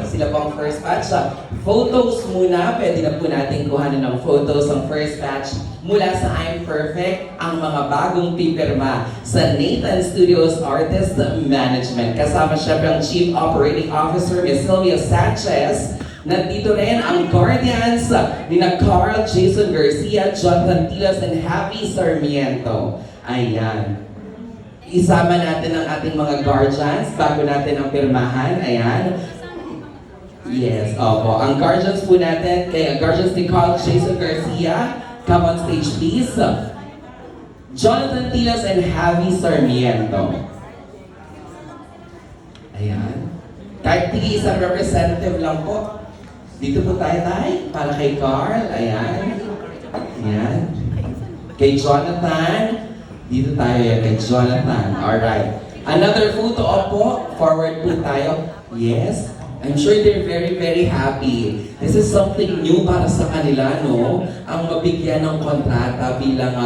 Sila po ang first batch. Photos muna, pwede na po natin kuhanin ng photos ang first batch mula sa I'm Perfect, ang mga bagong pipirma sa Nathan Studios Artist Management. Kasama syempre ang Chief Operating Officer, Ms. Sylvia Sanchez. Nandito rin ang guardians ni na Carl Jason Garcia, Jonathan Tilas, and Happy Sarmiento. Ayan. Isama natin ang ating mga guardians bago natin ang pirmahan. Ayan. Yes, opo. Ang guardians po natin, kaya guardians ni Carl Jason Garcia, come on stage please. Jonathan Tilas and Javi Sarmiento. Ayan. Kahit tigi isang representative lang po. Dito po tayo para kay Carl. Ayan. Ayan. Kay Jonathan. Dito tayo yan, kay Jonathan. Alright. Another photo po. Forward po tayo. Yes. I'm sure they're very, very happy. This is something new para sa kanila, no? Ang mabigyan ng kontrata bilang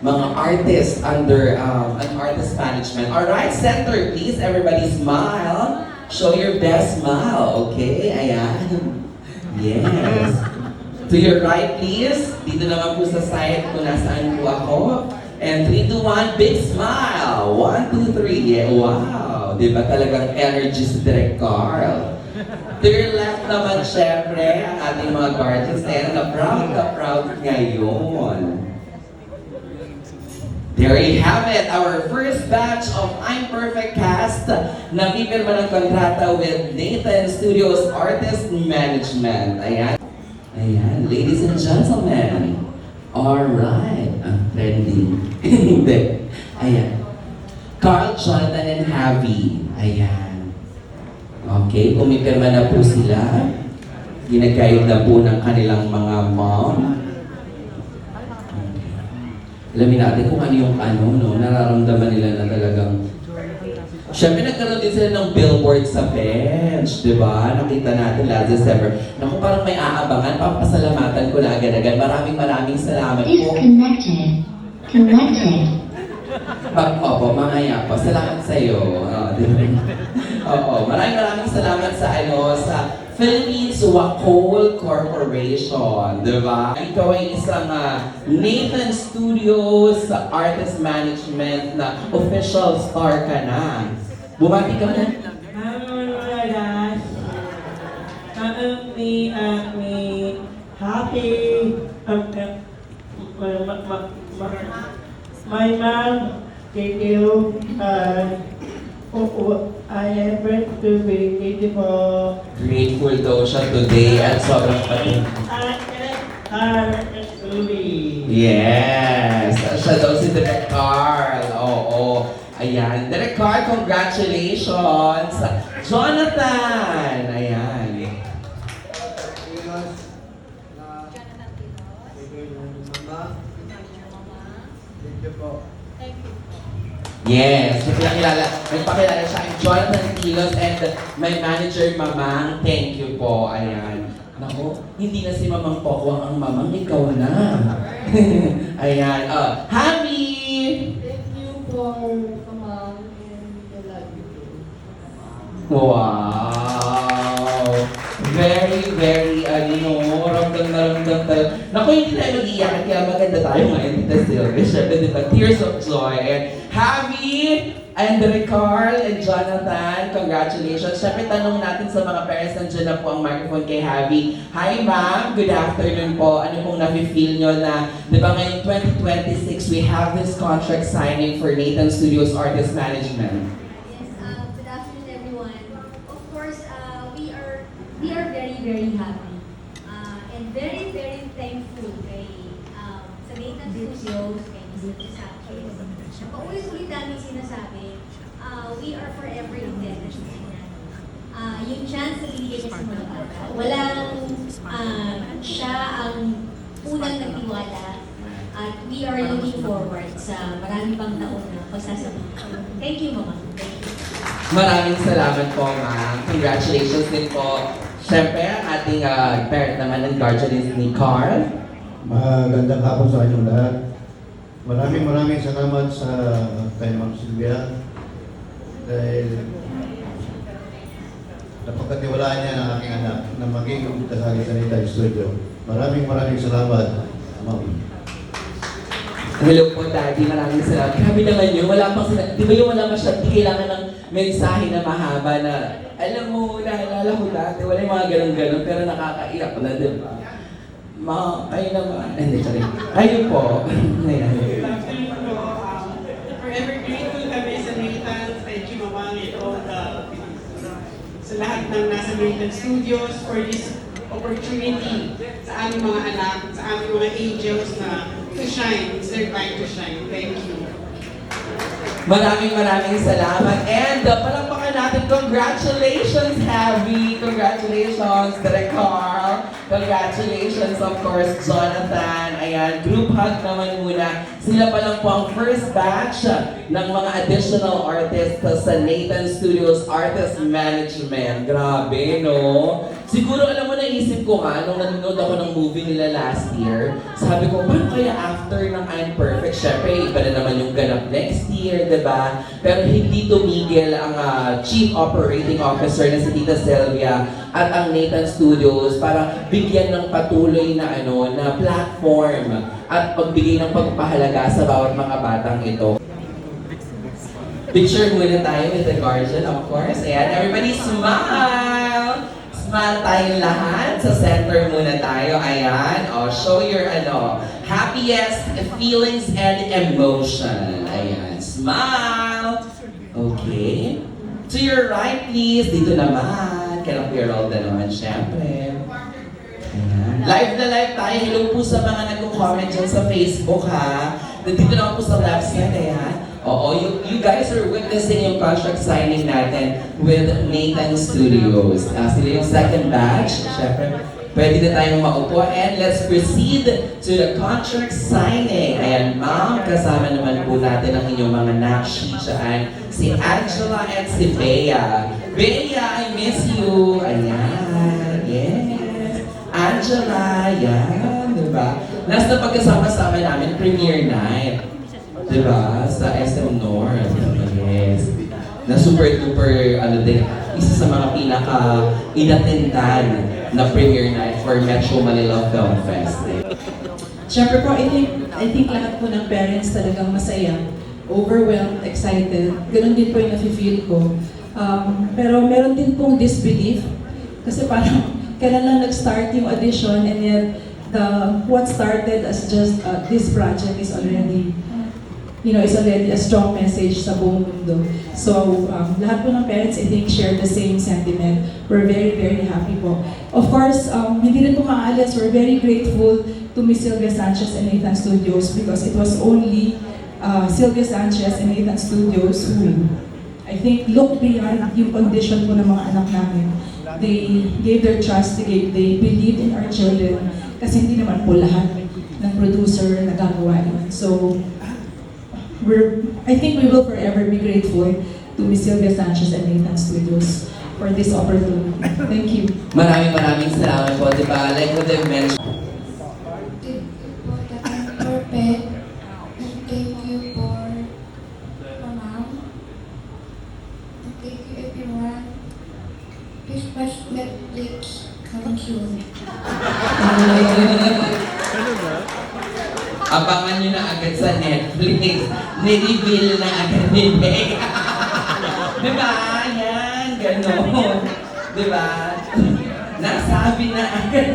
mga artists under an artist management. Alright, center please. Everybody smile. Show your best smile, okay? Ayan. Yes. To your right, please. Dito naman po sa side kung nasaan po ako. And 3, 2, 1, big smile. 1, 2, 3. Yeah, wow. Diba talagang energy si Direk Carl? To your left naman, syempre, ang ating mga guardians na proud ngayon. There you have it, our first batch of I'm Perfect cast na pipirma ng kontrata with Nathan Studios Artist Management. Ayan. Ayan, ladies and gentlemen. Alright. Ang trendy. Hindi. Ayan. Carl, Jonathan, and Javi. Ayan. Okay, pumipirma na po sila. Ginagayad na po ng kanilang mga mom. Alamin natin kung ano yung nararamdaman nila na talagang... Siyempre nagkaroon din sila ng billboard sa bench, di ba? Nakita natin last December. Naku, parang may aabangan. Papasalamatan ko na agad-agad. Maraming salamat po. Disconnected. Connected. Opo, mamaya po. Salamat sa iyo. Oo, maraming salamat sa sa Philippines Wacol Corporation, di ba? Ikaw ay isang Nathan Studios Artist Management na official star ka na. Bumati ka na? Happy my mom, thank you. I am grateful to be beautiful. Grateful daw siya today at sobrang pati. Yes! Siya daw si Direk Carl. Oo. Ayan. Direk Carl, congratulations! Jonathan! Ayan. Yes, nagpakilala siya ang Jonathan Tilos and my manager, Mamang. Thank you po. Ayan. Naku, hindi na si Mamang Pokwang ang Mamang, ikaw na. Ayan. Happy! Thank you for Mamang and I love you. Wow! Very, very, ramdam na ramdam tayo. Naku, hindi tayo mag-iiyak, kaya maganda tayo ngayon dito Sylvia. Siyempre, di ba? Tears of joy. And Javi, and Carl, and Jonathan, congratulations. Siyempre, tanong natin sa mga parents, nandiyan na po ang microphone kay Javi. Hi, ma'am. Good afternoon po. Ano pong nafe-feel nyo na, di ba ngayong 2026, we have this contract signing for Nathan Studios Artist Management. Good afternoon, everyone. Of course, we are very, very happy and very, very thankful kay sa Nathan Studios, kay Mr. Sanchez. Paulit-ulit namin sinasabi, we are forever indebted sa kanya. Yung chance na binigay niya sa mga bata, walang siya ang unang nagtiwala at we are looking forward sa marami pang taon na pagsasamahan. Thank you, Mama. Thank you. Maraming salamat po, ma'am. Congratulations din po. Siyempre, ang ating parent naman ng guardian ni Carl. Magandang hapon sa inyong lahat. Maraming salamat sa kay Ma'am Sylvia dahil napagkatiwalaan niya ng aking anak na maging kasali sa Nathan Studio. Maraming salamat, Ma'am. Hello po, Daddy. Maraming salamat. Grabe naman yun. Wala pang di ba yung wala masyadong kailangan ng mensahe na mahaba na, alam mo, naalala ko dati, wala yung mga ganun-ganun, pero nakakaiyak na, di ba? Kayo naman. Hindi, sorry. Kayo po. Ayan. Forever grateful kami sa Nathan, kay Chimawang and all sa lahat ng nasa Nathan Studios for this opportunity sa aming mga anak, sa aming mga angels na to shine. It's their time to shine. Thank you. Maraming salamat. And palakpakan natin, congratulations, Abby! Congratulations, Direk Carl! Congratulations, of course, Jonathan! Ayan, group hug naman muna. Sila pa lang po ang first batch ng mga additional artists sa Nathan Studios Artist Management. Grabe, no? Siguro, alam mo, naisip ko nga, nung nanonood ako ng movie nila last year, sabi ko, paano kaya after ng I'm Perfect? Syempre, iba na naman yung ganap next year, diba? Pero hindi tumigil ang Chief Operating Officer na si Tita Sylvia at ang Nathan Studios para bigyan ng patuloy na na platform at pagbigay ng pagpahalaga sa bawat mga batang ito. Picture muna tayo with the guardian, of course. Ayan, everybody smile! Smile tayong lahat. Sa center muna tayo. Ayan. Show your happiest feelings and emotion. Ayan. Smile! Okay. To your right, please. Dito naman. Kailang Pierolda naman, syempre. Ayan. Live na live tayo. Hello po sa mga nagko-comment dyan sa Facebook, ha. Nandito naman po sa left side, ayan. Oo, you guys are witnessing yung contract signing natin with Nathan Studios. Sila yung second batch. Siyempre, pwede na tayong maupo. And let's proceed to the contract signing. Ayan, ma'am, kasama naman po natin ang inyong mga nakshi dyan. Si Angela and si Bea. Bea, I miss you. Ayan, yes. Angela, yan, diba? Last na pagkasama-sama namin, premiere night. Diba? Sa SM North. Yes. Na super duper, din, isa sa mga pinaka-inatendan na premiere night for Metro Manila Film Fest. Siyempre po, I think lahat po ng parents talagang masaya, overwhelmed, excited. Ganun din po yung nafe-feel ko. Pero meron din pong disbelief. Kasi parang kailan lang nag-start yung audition and yet what started as just this project is already is already a strong message sa buong mundo. So, lahat po ng parents, I think, share the same sentiment. We're very, very happy po. Of course, hindi rin po maalis, we're very grateful to Miss Sylvia Sanchez and Nathan Studios because it was only Sylvia Sanchez and Nathan Studios who, I think, looked beyond yung condition po ng mga anak namin. They gave their trust, they believed in our children kasi hindi naman po lahat ng producer nagagawa yun. So, I think we will forever be grateful to Miss Sylvia Sanchez and Nathan Studios for this opportunity. Thank you. Maraming salamat po, diba? Like what they've mentioned. Thank you for the I'm Perfect. And thank you for Mom. And thank you everyone. Please watch Netflix coming soon. Abangan nyo na agad sa Netflix. Nireveal na agad ni Meg. Diba? Yan, gano'n. Diba? Nasabi na agad.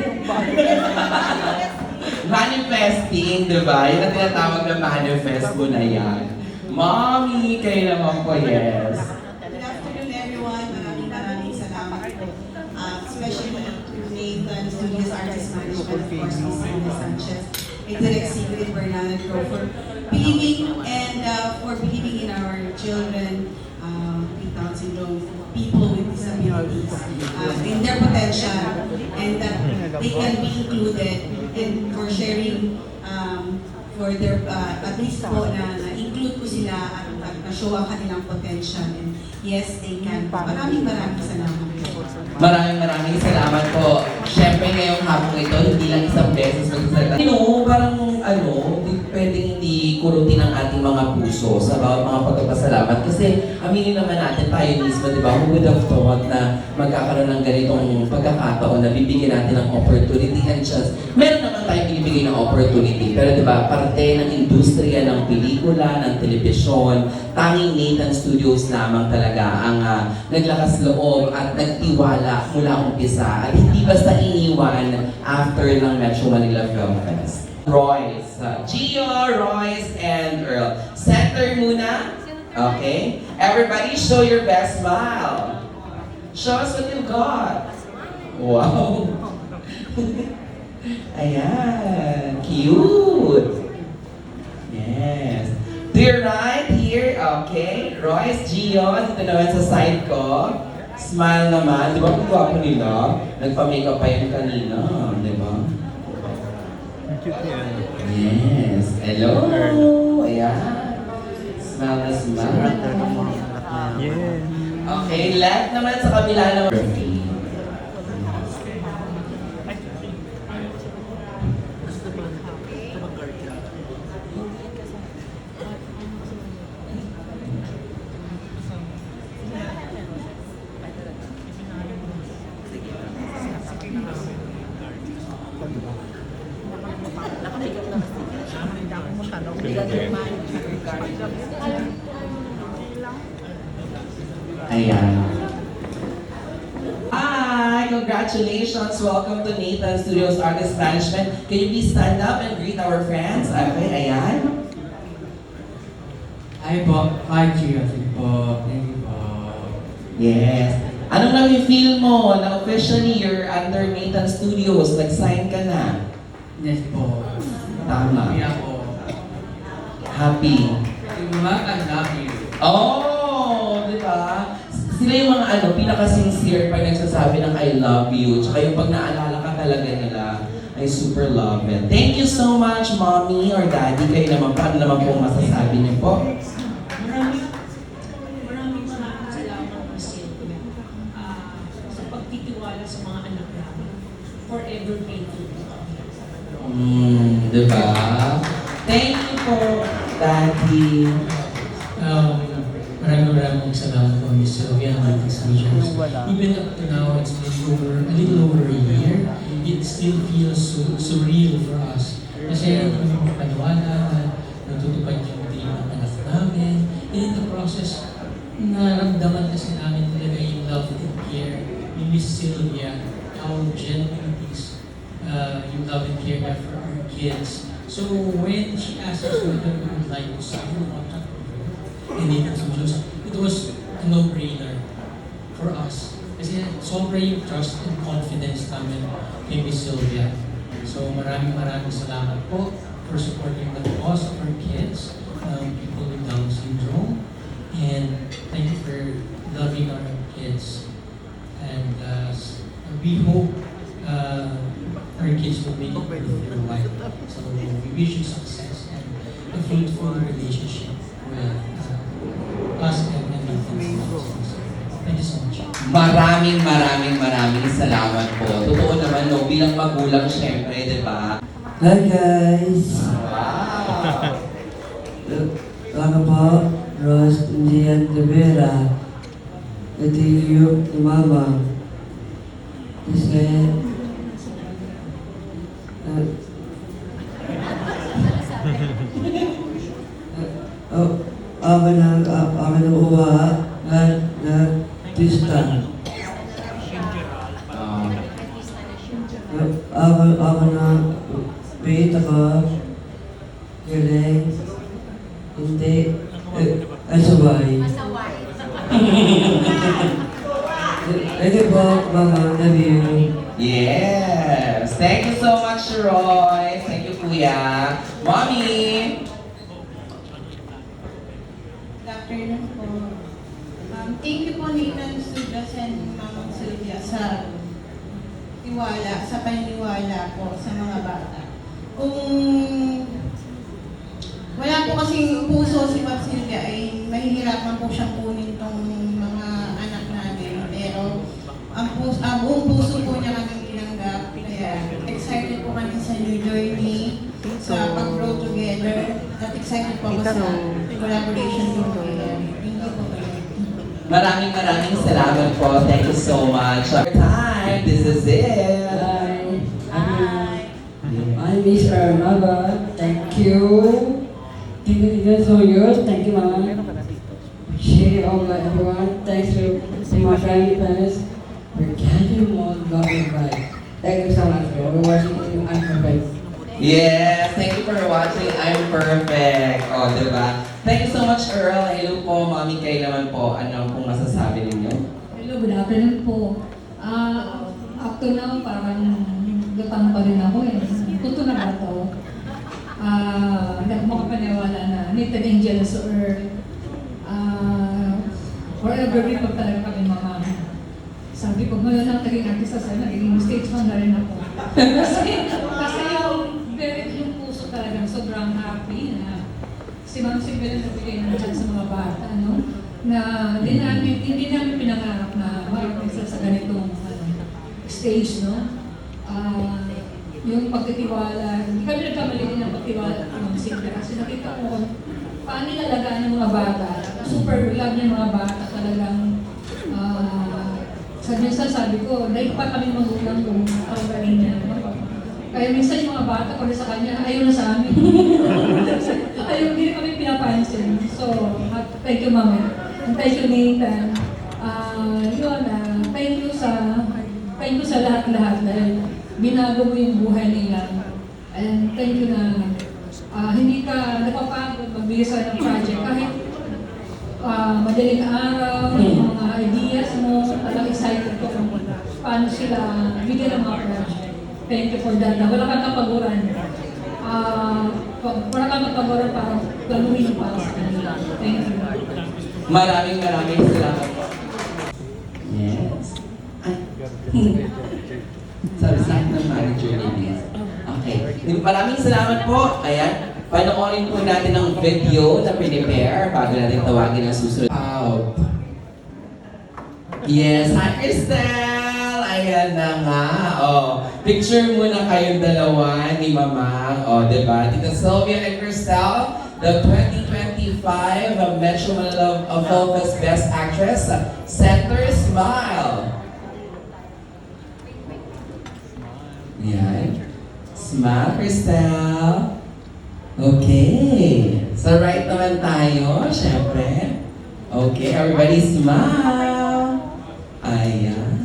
Manifesting, diba? Yan ang tinatawag na manifest mo na yan. Mommy, kayo naman po, yes. Good afternoon everyone. Maraming salamat po. Especially to Nathan Studios Artist Management, of course, Miss Sylvia Sanchez. Direct Secret Bernardo for believing and for believing in our children, Down syndrome, people with disabilities, in their potential, and that they can be included, and for sharing for their, at least po na-include ko sila at na-show ang kanilang potential, and yes, they can. Maraming salamat. Maraming salamat po. Siyempre ngayong hapon ito, hindi lang isang beses magsasalita. Parang hindi pwedeng hindi kurutin ang ating mga puso. puso sa bawat mga pagpapasalamat. Kasi aminin naman natin tayo mismo, di ba? Who would have thought na magkakaroon ng ganitong pagkakataon na bibigyan natin ng opportunity and chance. Meron naman tayong binibigay ng opportunity. Pero di ba, parte ng industriya ng pelikula, ng telebisyon, tanging Nathan Studios lamang talaga ang naglakas loob at nagtiwala mula umpisa. At hindi basta iniwan after ng Metro Manila Film Fest. Royce, Gio, Royce, and Earl. Center muna. Okay? Everybody show your best smile. Show us what you got. Wow. Ayan. Cute. Yes. To your right here, okay. Royce, Gio, dito naman sa side ko. Smile naman. Di ba kung gwapo nila? Nagpa-makeup pa yun kanina. Di ba? Yes. Hello. Ayan. Smile na smile. Okay, left naman sa kabila naman. Ayan. Hi! Congratulations! Welcome to Nathan Studios Artist Management. Can you please stand up and greet our friends? Okay, ayan. Hi po. Hi, Gio. Po. Thank you po. Yes. Anong na-feel mo na officially you're under Nathan Studios? Nag-sign ka na? Yes po. Tama. Happy ako. Happy. Diba? I love you. Oh! Di ba? Sila yung mga pinaka-sincere pag nagsasabi ng I love you. Tsaka yung pag naalala ka talaga nila, I super love it. Thank you so much, Mommy or Daddy. Kayo naman, paano naman pong masasabi niyo po? Maraming salamat po sa pagtitiwala sa mga anak namin. Forever faithful po kami. Di ba? Thank you po, Daddy. Maraming salamat po, Miss Sylvia, and Miss Studios. Even up to now, it's been a little over a year. It still feels so surreal for us. Kasi kami paniwala na natutupad yung dream ng anak namin. And in the process, naramdaman kasi namin talaga yung love and care ni Miss Sylvia, how genuine is yung love and care niya for our kids. So when she asked us whether we would like to sign a contract with Nathan Studios, it was a no-brainer for us. Kasi sobra yung trust and confidence namin kay Miss Sylvia. So maraming salamat po for supporting the cause of our kids, people with Down syndrome. And thank you for loving our kids. And we hope our kids will make it with their life. So we wish you success and a fruitful relationship with us and Nathan Studios. Thank you so much. Maraming salamat po. Totoo naman, no, bilang magulang, syempre, di ba? Hi guys! Wow! Ako po, Ross Gian Rivera. Thank you to Mama. Kasi, ako na uwa na pista. Ako na pita ko. Galing. Hindi. Asaway. Thank you po, Mama. Love you. Yes! Thank you so much, Roy. Thank you, Kuya. Mommy! Good afternoon po. Thank you po Nathan Studios and Mama Sylvia sa tiwala, sa paniniwala po sa mga bata. Kung wala po kasing puso si Ma'am Sylvia ay mahihirapan po siyang kunin tong mga anak namin. Pero ang buong puso po niya kami tinanggap. Kaya excited po kami sa new journey, sa pag-grow together. at excited po ako sa collaboration ko. Thank you po. Maraming salamat po. Thank you so much. Our time, this is it. I miss our mother. Thank you. Thank you, that's all yours. Thank you, Mama. Share all my everyone. Thanks to my family members. We're getting more love and life. Thank you so much for watching. I'm perfect. Yes, thank you for watching. I'm perfect. O, diba? Thank you so much, Earl. Hello po, Mami Kay naman po. Ano pong masasabi ninyo? Hello, good afternoon po. Up to now, parang lutang pa rin ako eh. Totoo na ba ito? Hindi ako makapaniwala na Nathan Angels or forever pag talaga kami mama. Sabi ko, ngayon ang naging artista sa'yo, naging stage fan na rin ako. kasi yung puso talagang sobrang happy na si Ma'am Sibel nagbigay ng chance sa mga bata, no? Na hindi namin pinangarap na marami sila sa ganitong stage, no? Yung pagtitiwala, hindi kami nagkamali din ng pagtiwala ng Ma'am Sibel kasi nakita ko paano nilalagaan ng mga bata. Super love ng mga bata talagang sabi ko, dahil pa kami magulang kung ang galing niya. Kaya minsan yung mga bata pag sa kanya, ayaw na sa amin. Ayaw, hindi na kami pinapansin. So, thank you, Mama. And thank you, Nathan. Thank you sa lahat-lahat dahil binago mo yung buhay nila. And thank you na hindi ka napapagod magbigay sa ng project. Kahit madaling araw, yung mga ideas mo, talagang excited ko kung paano sila bigyan ng mga project. Thank you for that. Wala kang kapaguran. Wala kang kapaguran para gawin para sa kanila. Thank you. Maraming salamat po. Yes. Sabi sa akin ng manager ni Liz. Okay. Maraming salamat po. Ayan. Panoorin po natin ang video na prepare bago natin tawagin ang susunod. Out. Yes. Hi, Cristel! Ayan na nga. Oh, picture muna kayong dalawa ni Mama. Oh, diba? Tita Sylvia and Cristel, the 2025 Metro Manila Film Fest Best Actress, Center Smile. Yan. Smile, Cristel. Okay. So right naman tayo, syempre. Okay, everybody smile. Ayan.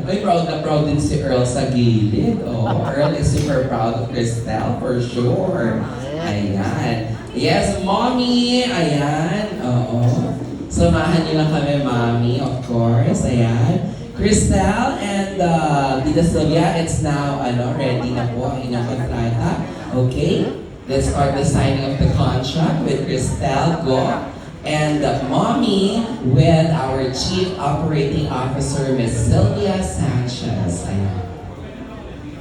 Ay, proud na proud din si Earl sa gilid. Oh, Earl is super proud of Cristel for sure. Ayan. Yes, Mommy. Ayan. Oo. Samahan niyo lang kami, Mommy, of course. Ayan. Cristel and Tita Sylvia, it's now ready na po ang inyong kontrata. Okay? Let's start the signing of the contract with Cristel Go and Mommy with our Chief Operating Officer, Ms. Sylvia Sanchez. Ayan.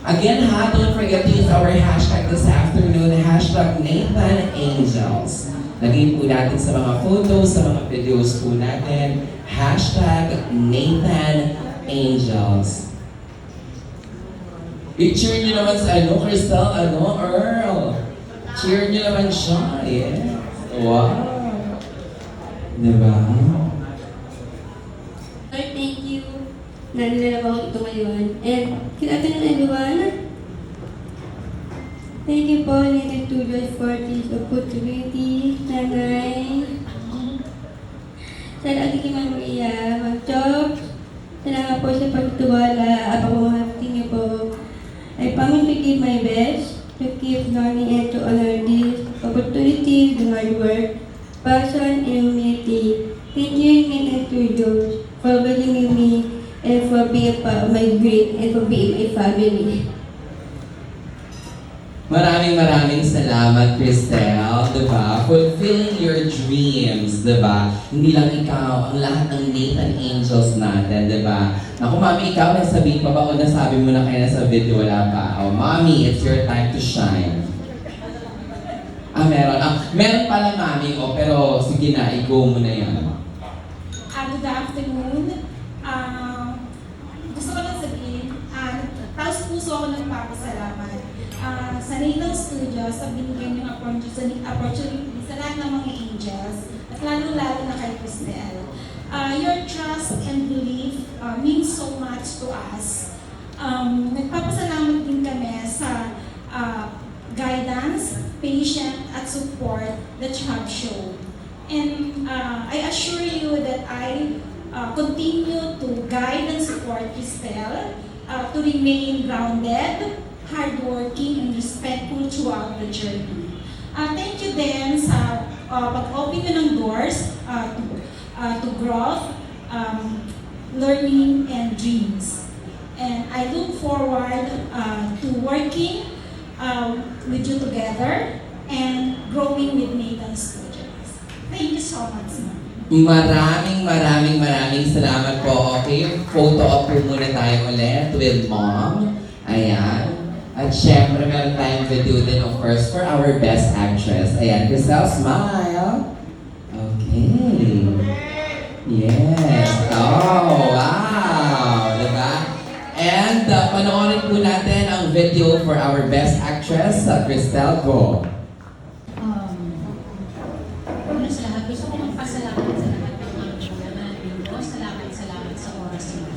Again, don't forget to use our hashtag this afternoon, hashtag Nathan Angels. Lagay po natin sa mga photos, sa mga videos po natin, hashtag Nathan Angels. I-cheer nyo naman sa Cristel, Earl. Cheer nyo naman siya, yes. Wow. Diba? Lord, thank you. Nandito ako ito ngayon. And good afternoon, everyone. Thank you po, Nathan Studios, for this opportunity. Nanay. Sa ating Maria, mag-job. Salamat po sa pagtuwala at pamamahati niyo po. I promise to give my best to keep learning and to honor this opportunity, the hard work, passion, and humility. Thank you, Nathan Studios, for welcoming me and for being a part of my dream and for being my family. Maraming salamat, Cristel, diba? Fulfilling your dreams, diba? Hindi lang ikaw, ang lahat ng Nathan Angels natin, diba? Naku, Mami, ikaw, nasabihin pa ba o nasabi mo na kayo na sa video, wala pa? Oh, Mami, it's your time to shine. Meron. Meron pala, Mami, pero sige na, i-go mo na yan. Good afternoon. Gusto ko lang sabihin, taos puso ako nagpapasalamat sa Nathan Studios sa binigyan niyong opportunity sa lahat ng mga angels at lalong-lalo na kay Cristel. Your trust and belief means so much to us. Nagpapasalamat din kami sa guidance, patience, at support that you have shown. And I assure you that I continue to guide and support Cristel to remain grounded, hardworking, and respectful throughout the journey. Thank you din sa pag-open nyo ng doors to growth, learning, and dreams. And I look forward to working with you together and growing with Nathan Studios. Thank you so much, ma'am. Maraming salamat po. Okay, photo op po muna tayo ulit with Mom. Ayan. At syempre, meron tayong video din, of course, for our best actress. Ayan, Cristel, smile. Okay. Yes. Oh, wow. Diba? And panoorin po natin ang video for our best actress, Cristel, go. Una sa lahat, gusto ko magpasalamat sa lahat ng mga chula na dito. Salamat sa oras mo.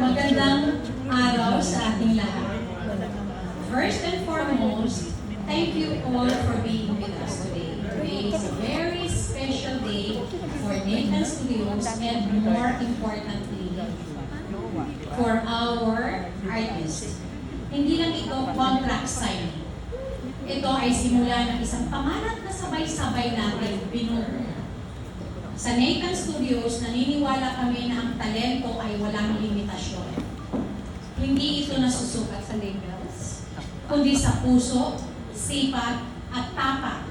Magandang araw sa ating lahat. First and foremost, thank you all for being with us today. Today is a very special day for Nathan Studios and more importantly, for our artists. Hindi lang ito contract signing. Ito ay simula ng isang pangarap na sabay-sabay natin binuo. Sa Nathan Studios, naniniwala kami na ang talento ay walang limitasyon. Hindi ito nasusukat sa labels, kundi sa puso, sipag, at tapat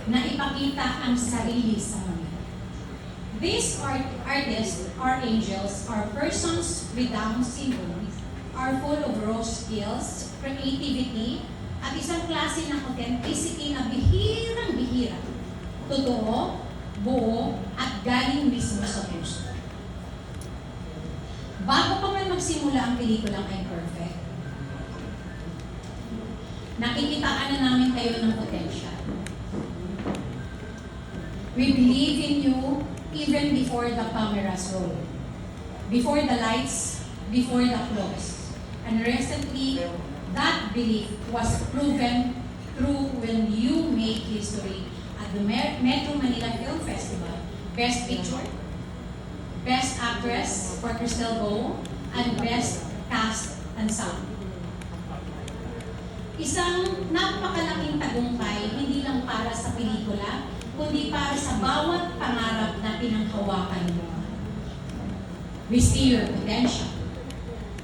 na ipakita ang sarili sa mundo. These artists, our angels, are persons with Down syndrome, are full of raw skills, creativity, at isang klase ng authenticity na bihirang-bihira. Totoo, buo, at galing mismo sa puso. Bago pa man magsimula ang pelikulang I'm Perfect, nakikitaan na namin kayo ng potential. We believe in you even before the cameras roll, before the lights, before the applause. And recently, that belief was proven true when you made history at the Metro Manila Film Festival. Best Picture, Best Actress for Cristel Go, and Best Cast and Sound. Isang napakalaking tagumpay, hindi lang para sa pelikula, kundi para sa bawat pangarap na pinanghawakan mo. We see your potential.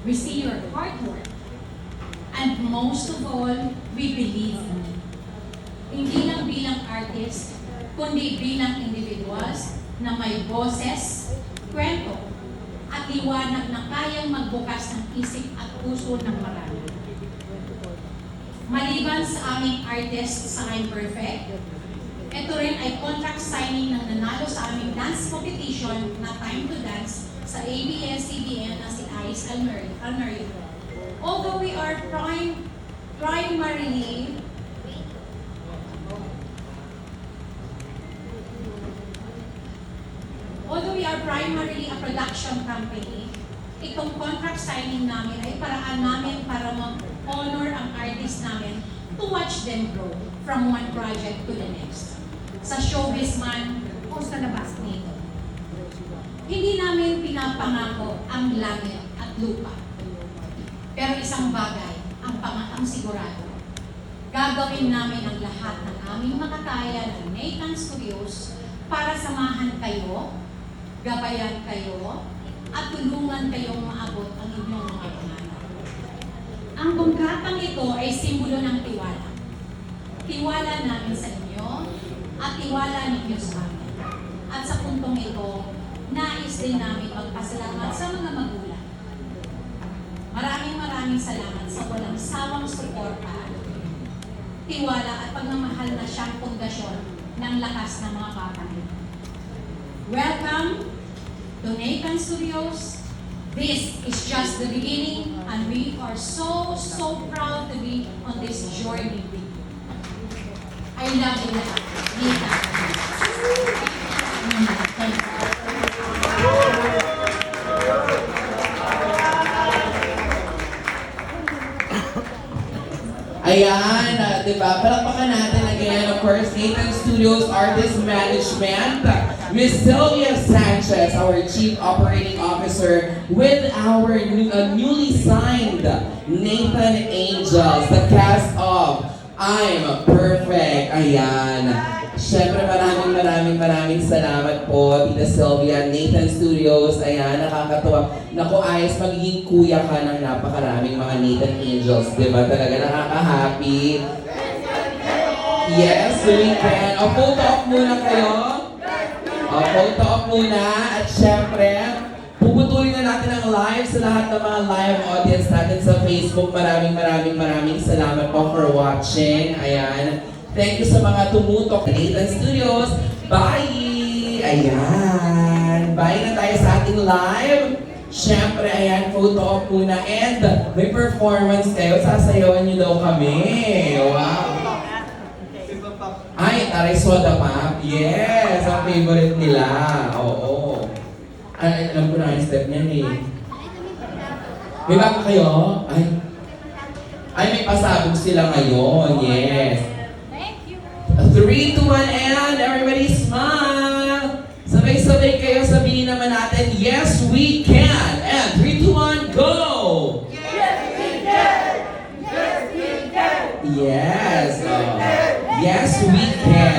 We see your hard work. And most of all, we believe in you. Hindi lang bilang artist, kundi bilang individuals na may boses, kwento, at liwanag na kayang magbukas ng isip at puso ng marami. Maliban sa aming artist sa I'm Perfect, ito rin ay contract signing ng nanalo sa aming dance competition na Time to Dance sa ABS-CBN na si Ice Almerio. Although we are primarily a production company, itong contract signing namin ay paraan namin para mag-honor ang artist namin to watch them grow from one project to the next. Sa showbiz man o sa labas nito. Hindi namin pinapangako ang langit at lupa. Pero isang bagay, ang sigurado. Gagawin namin ang lahat ng aming makakaya ng Nathan Studios para samahan kayo, gabayan kayo, at tulungan kayong maabot ang inyong mga pangarap. Ang kontratang ito ay simbolo ng tiwala. Tiwala namin sa inyo at tiwala ninyo sa amin. At sa puntong ito, nais din namin magpasalamat sa mga magulang. Maraming salamat sa walang sawang suporta, tiwala at pagmamahal na siyang pundasyon ng lakas ng mga batang ito. Welcome to Nathan Studios, this is just the beginning, and we are so proud to be on this journey. I love you lahat. Nita. Thank you. Ayan, di ba? Palakpakan natin again, of course, Nathan Studios Artist Management, Miss Sylvia Sanchez, our Chief Operating Officer, with our newly signed Nathan Angels, the cast of I'm Perfect. Ayan. Siyempre, maraming salamat po, Tita Sylvia, Nathan Studios. Ayan, nakakatuwa. Naku, ayos, magiging kuya ka ng napakaraming mga Nathan Angels. Diba? Talaga nakaka-happy. Yes, we can. O, photo op muna kayo. O, photo op muna. At siyempre, puputulin na natin ang live sa lahat ng mga live audience natin sa Facebook. Maraming salamat po for watching. Ayan. Thank you sa mga tumutok. Nathan Studios. Bye! Ayan. Bye na tayo sa ating live. Siyempre, ayan, photo op muna. And may performance kayo. Sasayawan niyo daw kami. Wow. Ay, taray soda pop. Yes, ang favorite nila. Oo. Ay, alam ko na yung step niyan eh. May bago kayo? Ay, may pasabog sila ngayon. Yes. 3, 2, 1, and everybody smile! Sabay-sabay kayo, sabihin naman natin, yes, we can! And 3, 2, 1, go! Yes, we can! Yes, we can! Yes, yes, we can!